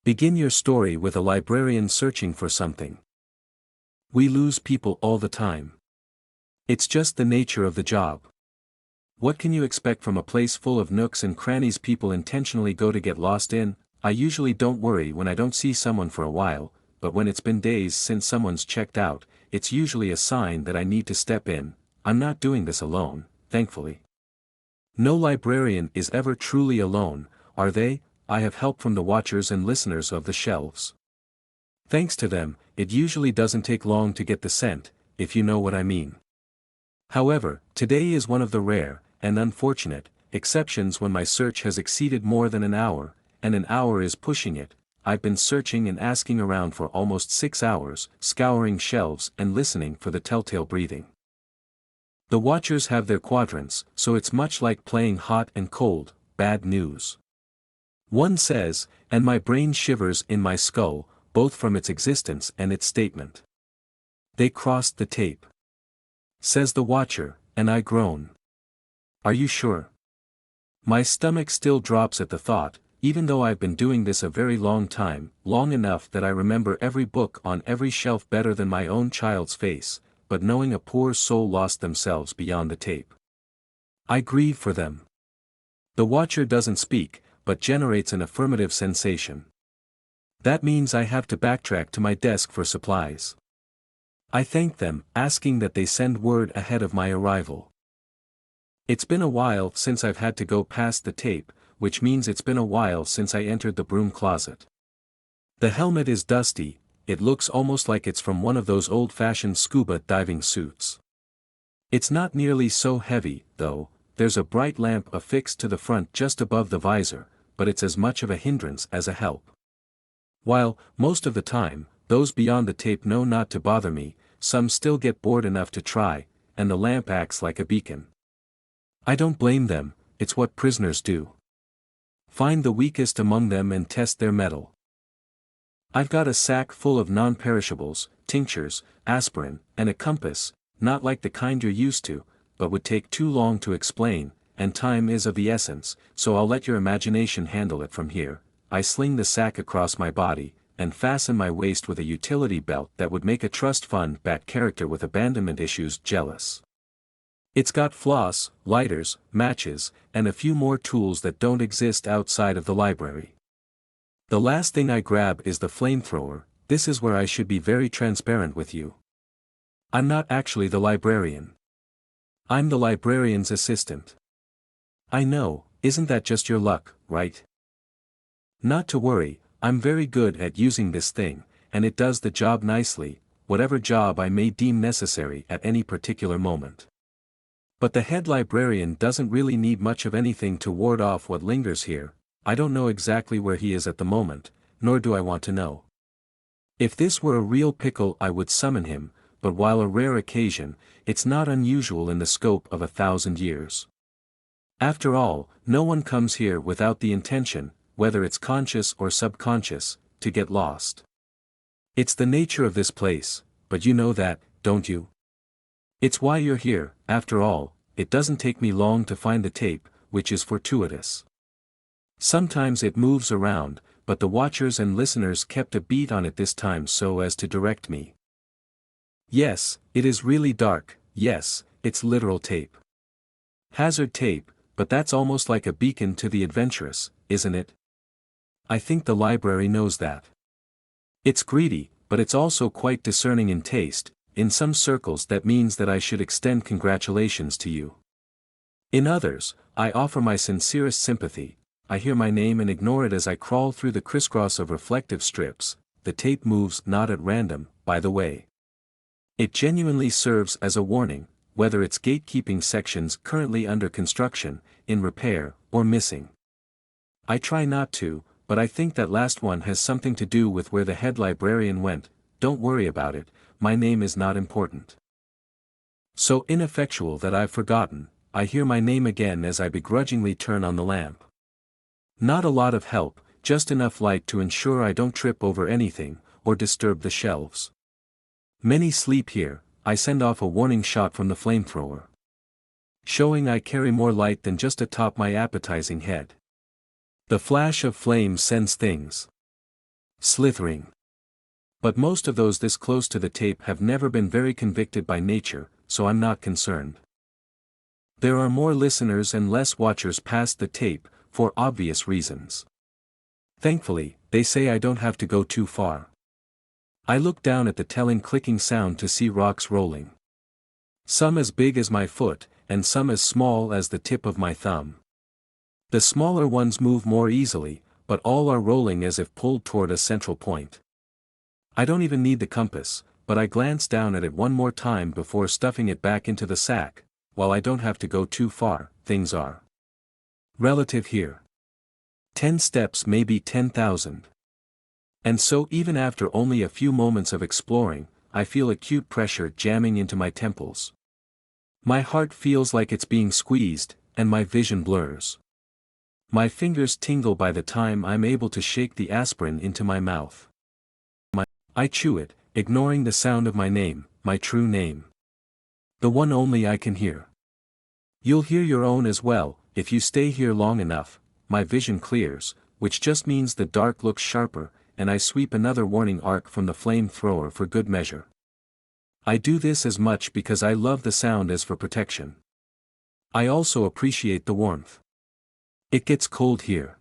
Begin your story with a librarian searching for something. We lose people all the time. It's just the nature of the job. What can you expect from a place full of nooks and crannies people intentionally go to get lost in? I usually don't worry when I don't see someone for a while, but when it's been days since someone's checked out, it's usually a sign that I need to step in. I'm not doing this alone, thankfully. No librarian is ever truly alone, are they? I have help from the watchers and listeners of the shelves. Thanks to them, it usually doesn't take long to get the scent, if you know what I mean. However, today is one of the rare, and unfortunate, exceptions when my search has exceeded more than an hour, and an hour is pushing it. I've been searching and asking around for almost 6 hours, scouring shelves and listening for the telltale breathing. The watchers have their quadrants, so it's much like playing hot and cold, bad news. One says, and my brain shivers in my skull, both from its existence and its statement. They crossed the tape. Says the watcher, and I groan. Are you sure? My stomach still drops at the thought, even though I've been doing this a very long time, long enough that I remember every book on every shelf better than my own child's face, but knowing a poor soul lost themselves beyond the tape. I grieve for them. The watcher doesn't speak, but generates an affirmative sensation. That means I have to backtrack to my desk for supplies. I thank them, asking that they send word ahead of my arrival. It's been a while since I've had to go past the tape, which means it's been a while since I entered the broom closet. The helmet is dusty, it looks almost like it's from one of those old-fashioned scuba diving suits. It's not nearly so heavy, though. There's a bright lamp affixed to the front just above the visor, but it's as much of a hindrance as a help. While, most of the time, those beyond the tape know not to bother me, some still get bored enough to try, and the lamp acts like a beacon. I don't blame them, it's what prisoners do. Find the weakest among them and test their mettle. I've got a sack full of non-perishables, tinctures, aspirin, and a compass, not like the kind you're used to, but would take too long to explain, and time is of the essence, so I'll let your imagination handle it from here. I sling the sack across my body, and fasten my waist with a utility belt that would make a trust fund back character with abandonment issues jealous. It's got floss, lighters, matches, and a few more tools that don't exist outside of the library. The last thing I grab is the flamethrower. This is where I should be very transparent with you. I'm not actually the librarian. I'm the librarian's assistant. I know, isn't that just your luck, right? Not to worry, I'm very good at using this thing, and it does the job nicely, whatever job I may deem necessary at any particular moment. But the head librarian doesn't really need much of anything to ward off what lingers here. I don't know exactly where he is at the moment, nor do I want to know. If this were a real pickle I would summon him, but while a rare occasion, it's not unusual in the scope of 1,000 years. After all, no one comes here without the intention, whether it's conscious or subconscious, to get lost. It's the nature of this place, but you know that, don't you? It's why you're here. After all, it doesn't take me long to find the tape, which is fortuitous. Sometimes it moves around, but the watchers and listeners kept a beat on it this time so as to direct me. Yes, it is really dark, yes, it's literal tape. Hazard tape, but that's almost like a beacon to the adventurous, isn't it? I think the library knows that. It's greedy, but it's also quite discerning in taste. In some circles that means that I should extend congratulations to you. In others, I offer my sincerest sympathy. I hear my name and ignore it as I crawl through the crisscross of reflective strips. The tape moves not at random, by the way. It genuinely serves as a warning, whether it's gatekeeping sections currently under construction, in repair, or missing. I try not to, but I think that last one has something to do with where the head librarian went. Don't worry about it, my name is not important. So ineffectual that I've forgotten. I hear my name again as I begrudgingly turn on the lamp. Not a lot of help, just enough light to ensure I don't trip over anything, or disturb the shelves. Many sleep here. I send off a warning shot from the flamethrower, showing I carry more light than just atop my appetizing head. The flash of flame sends things Slithering. But most of those this close to the tape have never been very convicted by nature, so I'm not concerned. There are more listeners and less watchers past the tape, for obvious reasons. Thankfully, they say I don't have to go too far. I look down at the telling clicking sound to see rocks rolling. Some as big as my foot, and some as small as the tip of my thumb. The smaller ones move more easily, but all are rolling as if pulled toward a central point. I don't even need the compass, but I glance down at it one more time before stuffing it back into the sack. While I don't have to go too far, things are relative here. 10 steps may be 10,000. And so even after only a few moments of exploring, I feel acute pressure jamming into my temples. My heart feels like it's being squeezed, and my vision blurs. My fingers tingle by the time I'm able to shake the aspirin into my mouth. I chew it, ignoring the sound of my name, my true name. The one only I can hear. You'll hear your own as well, if you stay here long enough. My vision clears, which just means the dark looks sharper, and I sweep another warning arc from the flamethrower for good measure. I do this as much because I love the sound as for protection. I also appreciate the warmth. It gets cold here.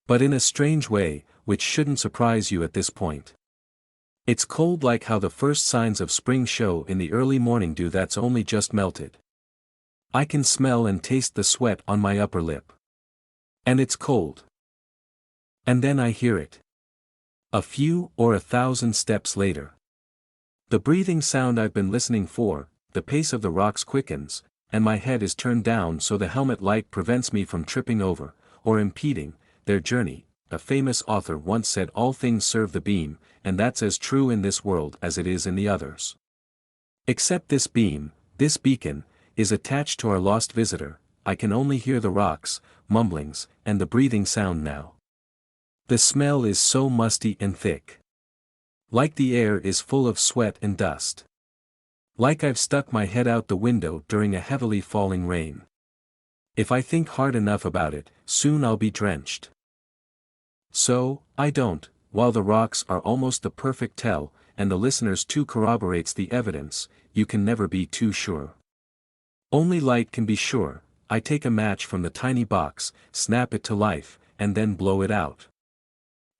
But in a strange way, which shouldn't surprise you at this point. It's cold like how the first signs of spring show in the early morning dew that's only just melted. I can smell and taste the sweat on my upper lip. And it's cold. And then I hear it. A few or 1,000 steps later. The breathing sound I've been listening for, the pace of the rocks quickens, and my head is turned down so the helmet light prevents me from tripping over, or impeding, their journey. A famous author once said all things serve the beam, and that's as true in this world as it is in the others. Except this beam, this beacon, is attached to our lost visitor. I can only hear the rocks, mumblings, and the breathing sound now. The smell is so musty and thick. Like the air is full of sweat and dust. Like I've stuck my head out the window during a heavily falling rain. If I think hard enough about it, soon I'll be drenched. So, I don't, while the rocks are almost the perfect tell, and the listeners too corroborates the evidence, you can never be too sure. Only light can be sure. I take a match from the tiny box, snap it to life, and then blow it out.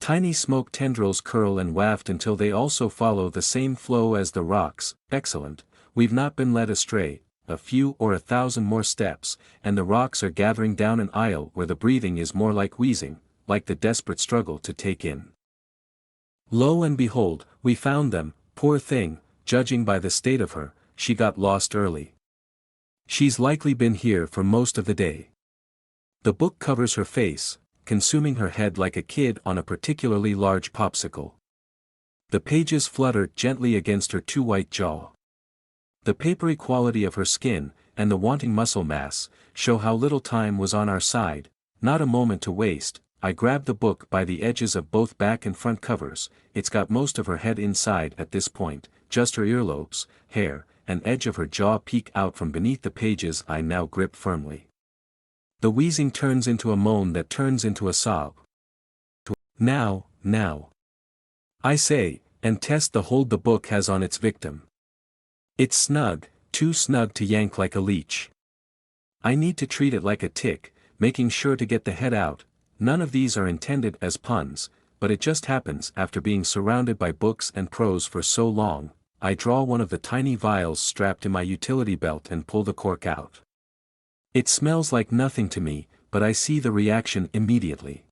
Tiny smoke tendrils curl and waft until they also follow the same flow as the rocks. Excellent, we've not been led astray. A few or 1,000 more steps, and the rocks are gathering down an aisle where the breathing is more like wheezing, like the desperate struggle to take in. Lo and behold, we found them. Poor thing, judging by the state of her, she got lost early. She's likely been here for most of the day. The book covers her face, consuming her head like a kid on a particularly large popsicle. The pages flutter gently against her too white jaw. The papery quality of her skin, and the wanting muscle mass, show how little time was on our side. Not a moment to waste. I grab the book by the edges of both back and front covers. It's got most of her head inside at this point, just her earlobes, hair, and edge of her jaw peek out from beneath the pages I now grip firmly. The wheezing turns into a moan that turns into a sob. Now, I say, and test the hold the book has on its victim. It's snug, too snug to yank like a leech. I need to treat it like a tick, making sure to get the head out. None of these are intended as puns, but it just happens after being surrounded by books and prose for so long. I draw one of the tiny vials strapped in my utility belt and pull the cork out. It smells like nothing to me, but I see the reaction immediately.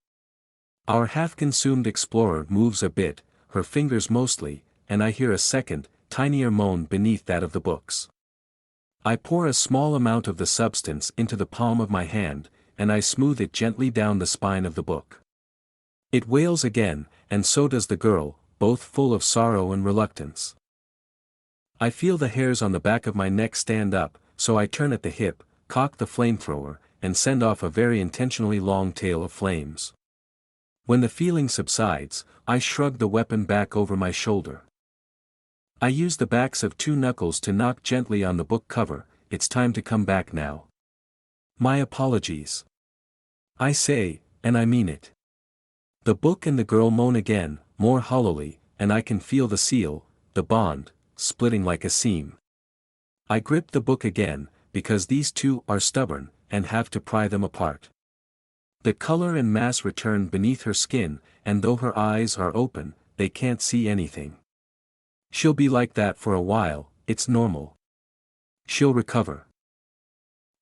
Our half-consumed explorer moves a bit, her fingers mostly, and I hear a second, tinier moan beneath that of the books. I pour a small amount of the substance into the palm of my hand, and I smooth it gently down the spine of the book. It wails again, and so does the girl, both full of sorrow and reluctance. I feel the hairs on the back of my neck stand up, so I turn at the hip, cock the flamethrower, and send off a very intentionally long tail of flames. When the feeling subsides, I shrug the weapon back over my shoulder. I use the backs of 2 knuckles to knock gently on the book cover. It's time to come back now. My apologies. I say, and I mean it. The book and the girl moan again, more hollowly, and I can feel the seal, the bond, splitting like a seam. I grip the book again, because these two are stubborn, and have to pry them apart. The color and mass return beneath her skin, and though her eyes are open, they can't see anything. She'll be like that for a while, it's normal. She'll recover.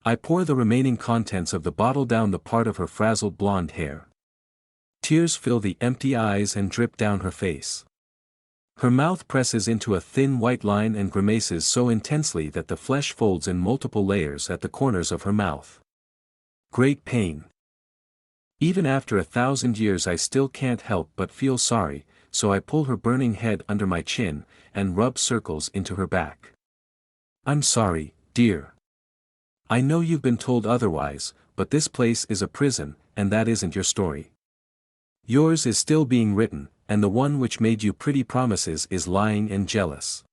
I pour the remaining contents of the bottle down the part of her frazzled blonde hair. Tears fill the empty eyes and drip down her face. Her mouth presses into a thin white line and grimaces so intensely that the flesh folds in multiple layers at the corners of her mouth. Great pain. Even after 1,000 years I still can't help but feel sorry, so I pull her burning head under my chin, and rub circles into her back. I'm sorry, dear. I know you've been told otherwise, but this place is a prison, and that isn't your story. Yours is still being written, and the one which made you pretty promises is lying and jealous.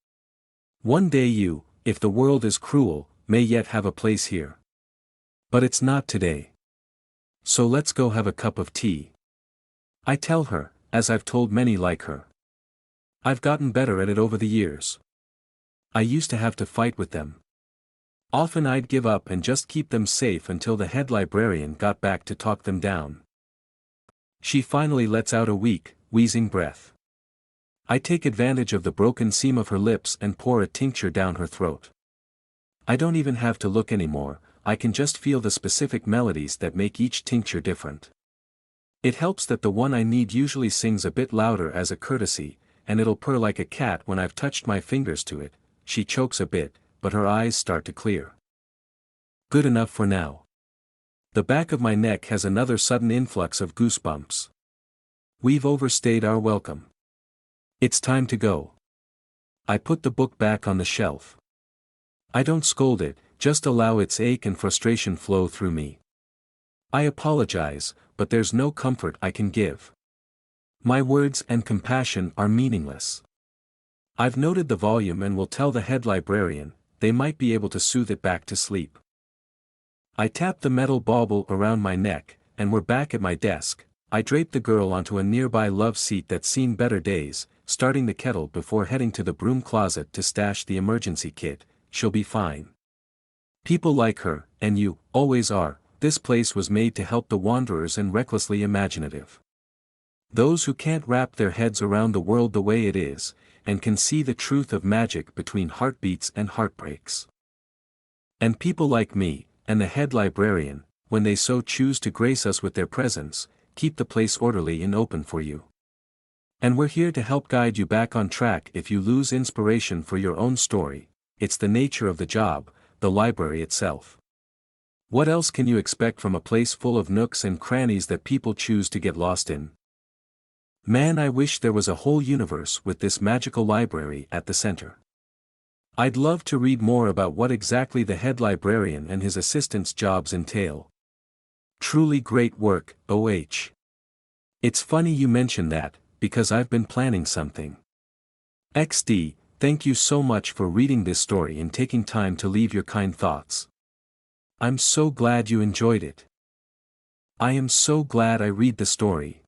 One day you, if the world is cruel, may yet have a place here. But it's not today. So let's go have a cup of tea. I tell her, as I've told many like her. I've gotten better at it over the years. I used to have to fight with them. Often I'd give up and just keep them safe until the head librarian got back to talk them down. She finally lets out a weak, wheezing breath. I take advantage of the broken seam of her lips and pour a tincture down her throat. I don't even have to look anymore, I can just feel the specific melodies that make each tincture different. It helps that the one I need usually sings a bit louder as a courtesy, and it'll purr like a cat when I've touched my fingers to it. She chokes a bit, but her eyes start to clear. Good enough for now. The back of my neck has another sudden influx of goosebumps. We've overstayed our welcome. It's time to go. I put the book back on the shelf. I don't scold it, just allow its ache and frustration flow through me. I apologize, but there's no comfort I can give. My words and compassion are meaningless. I've noted the volume and will tell the head librarian, they might be able to soothe it back to sleep. I tap the metal bauble around my neck, and we're back at my desk. I drape the girl onto a nearby love seat that's seen better days, starting the kettle before heading to the broom closet to stash the emergency kit. She'll be fine. People like her, and you, always are. This place was made to help the wanderers and recklessly imaginative. Those who can't wrap their heads around the world the way it is, and can see the truth of magic between heartbeats and heartbreaks. And people like me, and the head librarian, when they so choose to grace us with their presence, keep the place orderly and open for you. And we're here to help guide you back on track if you lose inspiration for your own story. It's the nature of the job, the library itself. What else can you expect from a place full of nooks and crannies that people choose to get lost in? Man, I wish there was a whole universe with this magical library at the center. I'd love to read more about what exactly the head librarian and his assistant's jobs entail. Truly great work, OH. It's funny you mention that, because I've been planning something. XD, thank you so much for reading this story and taking time to leave your kind thoughts. I'm so glad you enjoyed it. I am so glad I read the story.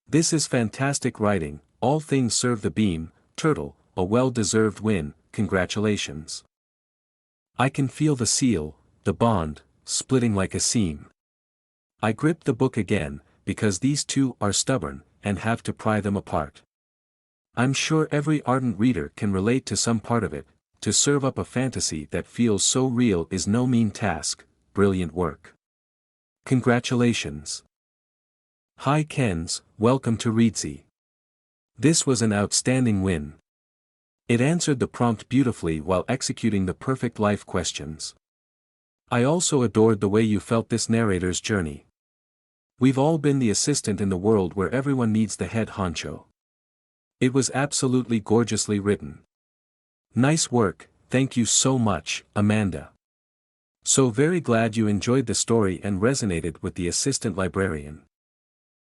This is fantastic writing. All things serve the beam, Turtle, a well-deserved win, congratulations. I can feel the seal, the bond, splitting like a seam. I grip the book again, because these two are stubborn, and have to pry them apart. I'm sure every ardent reader can relate to some part of it. To serve up a fantasy that feels so real is no mean task. Brilliant work. Congratulations. Hi Kens, welcome to Readsy. This was an outstanding win. It answered the prompt beautifully while executing the perfect life questions. I also adored the way you felt this narrator's journey. We've all been the assistant in the world where everyone needs the head honcho. It was absolutely gorgeously written. Nice work, thank you so much, Amanda. So very glad you enjoyed the story and resonated with the assistant librarian.